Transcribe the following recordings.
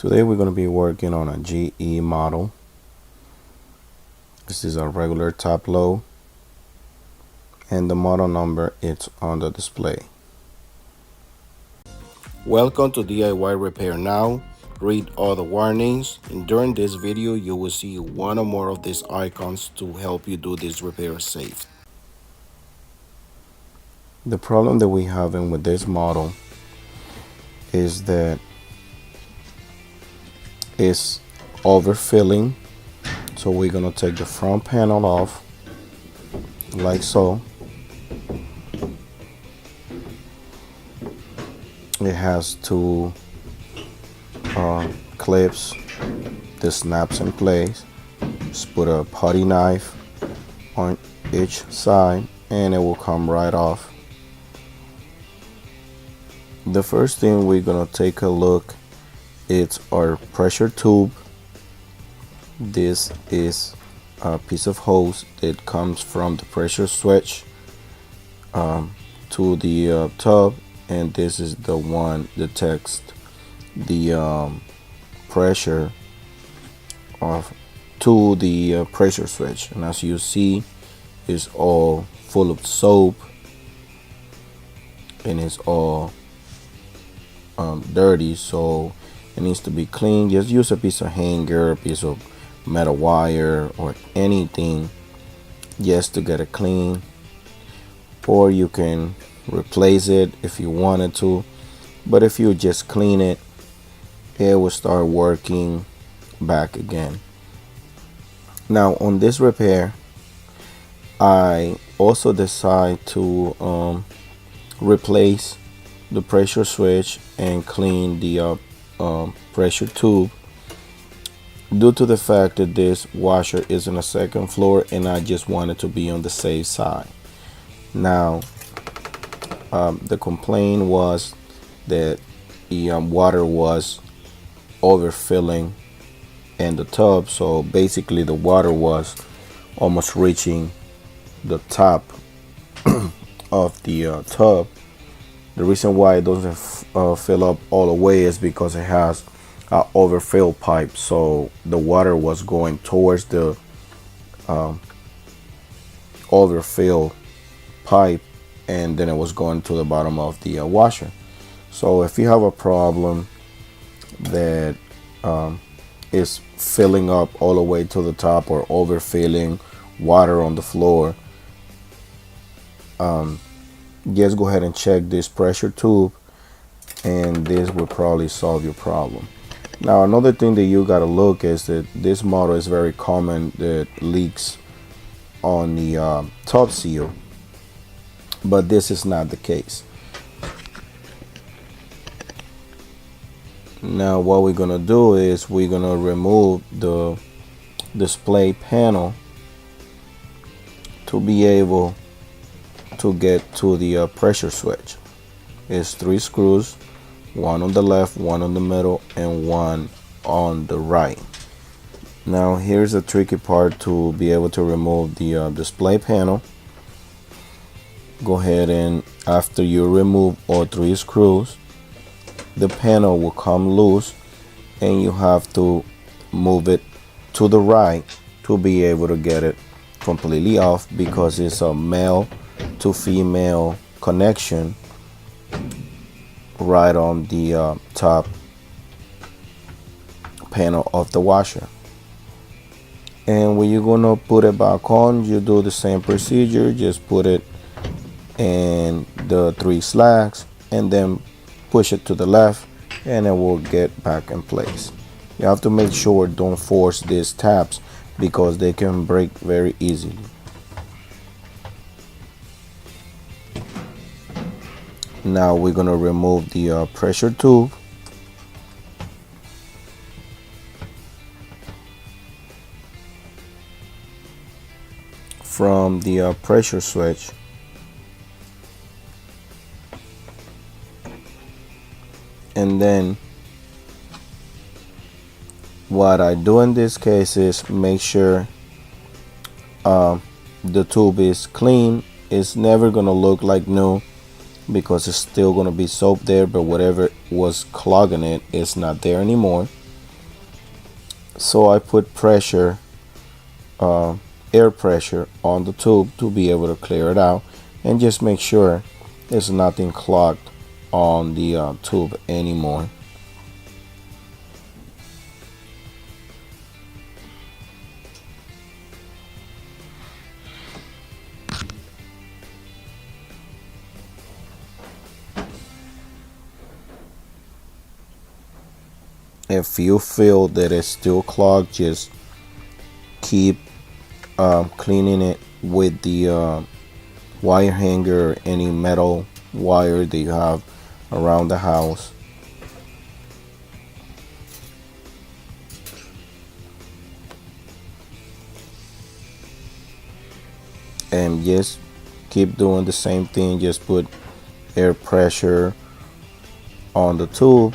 Today we're going to be working on a GE model. This is a regular top load and the model number is on the display. Welcome to DIY Repair Now. Read all the warnings, and during this video you will see one or more of these icons to help you do this repair safe. The problem that we having with this model is that it's overfilling. So we're gonna take the front panel off like so. It has two clips. This snaps in place. Just put a putty knife on each side and it will come right off. The first thing we're gonna take a look, it's our pressure tube. This is a piece of hose that comes from the pressure switch to the tub, and this is the one that takes the pressure off to the pressure switch. And as you see, it's all full of soap and it's all dirty, so it needs to be cleaned. Just use a piece of hanger, a piece of metal wire or anything just to get it clean, or you can replace it if you wanted to, but if you just clean it, it will start working back again. Now on this repair, I also decide to replace the pressure switch and clean the pressure tube, due to the fact that this washer is on the second floor and I just wanted to be on the safe side. Now the complaint was that the water was overfilling in the tub, so basically the water was almost reaching the top of the tub. The reason why it doesn't fill up all the way is because it has an overfill pipe, so the water was going towards the overfill pipe and then it was going to the bottom of the washer. So if you have a problem that is filling up all the way to the top or overfilling water on the floor, just go ahead and check this pressure tube and this will probably solve your problem. Now another thing that you gotta look is that this model is very common that leaks on the top seal, but this is not the case. Now what we're gonna do is we're gonna remove the display panel to be able to get to the pressure switch. It's 3 screws, one on the left, one on the middle, and one on the right. Now here's the tricky part to be able to remove the display panel. Go ahead and after you remove all 3 screws, the panel will come loose and you have to move it to the right to be able to get it completely off, because it's a male to female connection right on the top panel of the washer. And when you're gonna put it back on, you do the same procedure. Just put it in the 3 slacks and then push it to the left and it will get back in place. You have to make sure don't force these tabs because they can break very easily. Now we're gonna remove the pressure tube. From the pressure switch. And then what I do in this case is make sure the tube is clean. It's never gonna look like new because it's still gonna be soap there, but whatever was clogging it is not there anymore. So I put pressure, air pressure on the tube to be able to clear it out, and just make sure there's nothing clogged on the tube anymore. If you feel that it's still clogged, just keep cleaning it with the wire hanger or any metal wire that you have around the house. And just keep doing the same thing. Just put air pressure on the tube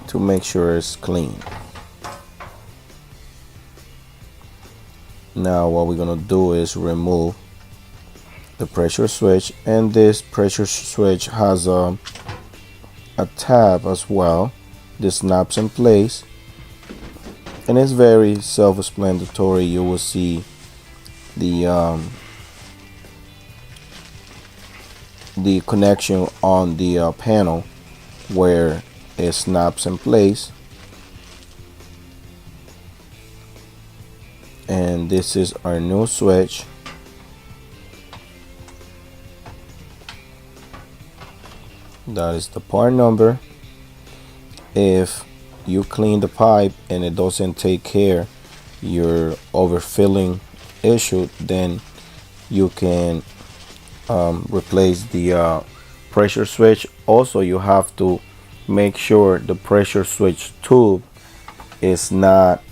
to make sure it's clean. Now what we're gonna do is remove the pressure switch, and this pressure switch has a tab as well. This snaps in place, and it's very self-explanatory. You will see the connection on the panel where it snaps in place, and this is our new switch. That is the part number. If you clean the pipe and it doesn't take care your overfilling issue, then you can replace the pressure switch. Also, you have to make sure the pressure switch tube is not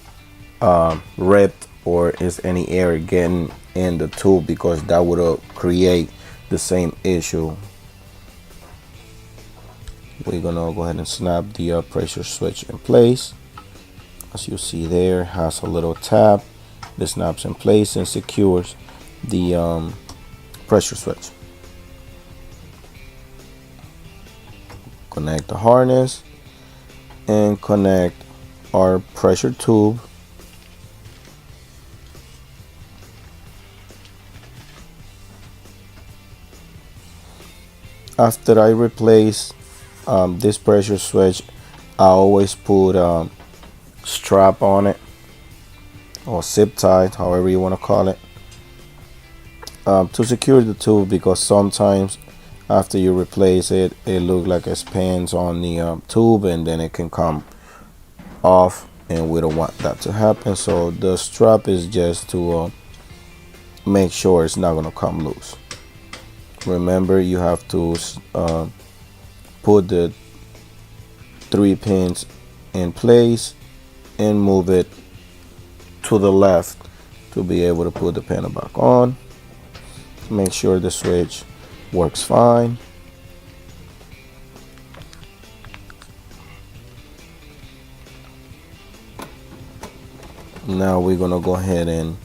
ripped or is any air getting in the tube, because that would create the same issue. We're gonna go ahead and snap the pressure switch in place. As you see there, has a little tab that snaps in place and secures the pressure switch. Connect the harness and connect our pressure tube. After I replace this pressure switch, I always put a strap on it, or zip tie, however you want to call it, to secure the tube, because sometimes after you replace it, it looks like it pans on the tube, and then it can come off, and we don't want that to happen. So the strap is just to make sure it's not going to come loose. Remember, you have to put the 3 pins in place and move it to the left to be able to put the panel back on. Make sure the switch works fine. Now we're gonna go ahead and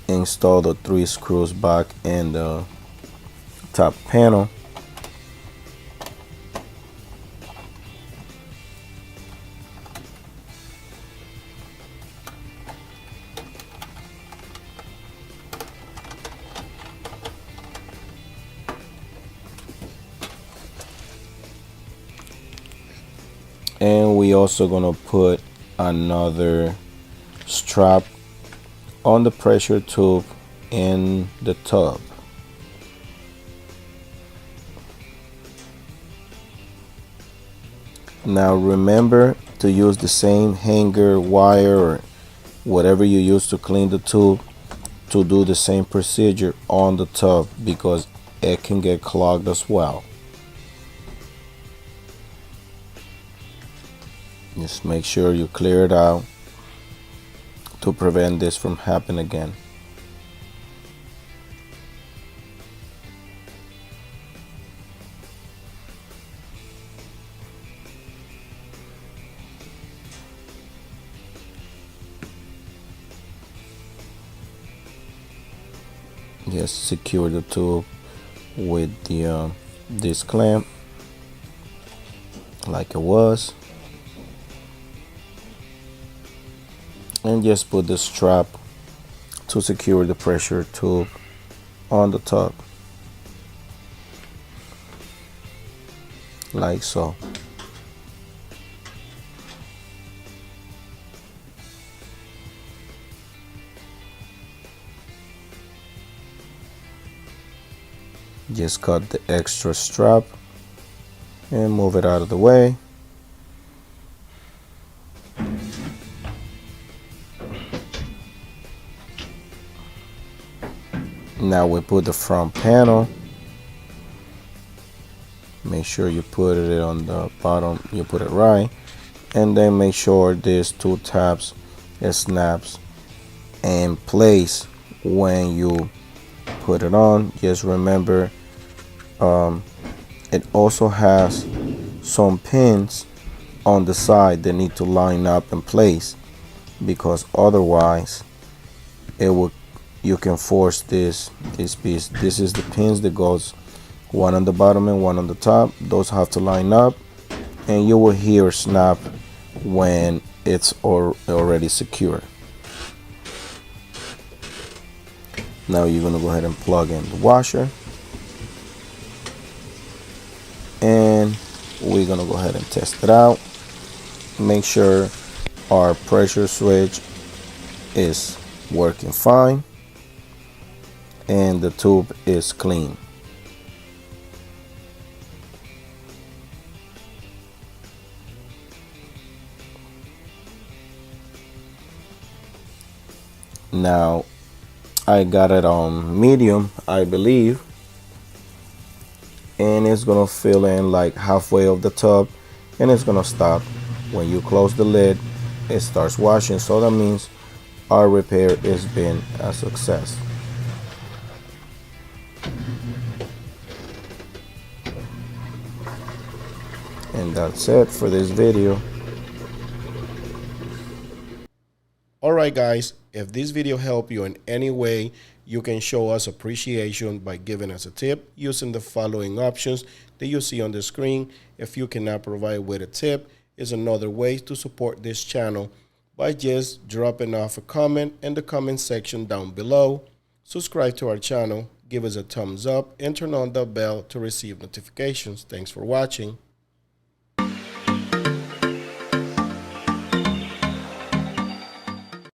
install the 3 screws back in the top panel. And we also gonna put another strap on the pressure tube in the tub. Now remember to use the same hanger, wire, or whatever you use to clean the tube, to do the same procedure on the tub, because it can get clogged as well. Just make sure you clear it out to prevent this from happening again. Just secure the tube with the this clamp, like it was, and just put the strap to secure the pressure tube on the top, like so. Just cut the extra strap and move it out of the way. Now we put the front panel. Make sure you put it on the bottom, you put it right, and then make sure these two tabs it snaps in place when you put it on. Just remember, it also has some pins on the side that need to line up in place, because otherwise it will, you can force this piece. This is the pins that goes one on the bottom and one on the top. Those have to line up, and you will hear snap when it's already secure. Now you're gonna go ahead and plug in the washer, and we're gonna go ahead and test it out. Make sure our pressure switch is working fine and the tube is clean. Now I got it on medium, I believe, and it's gonna fill in like halfway of the tub, and it's gonna stop. When you close the lid, it starts washing, so that means our repair has been a success. And that's it for this video. Alright guys, if this video helped you in any way, you can show us appreciation by giving us a tip using the following options that you see on the screen. If you cannot provide with a tip, is another way to support this channel by just dropping off a comment in the comment section down below. Subscribe to our channel, give us a thumbs up, and turn on the bell to receive notifications. Thanks for watching.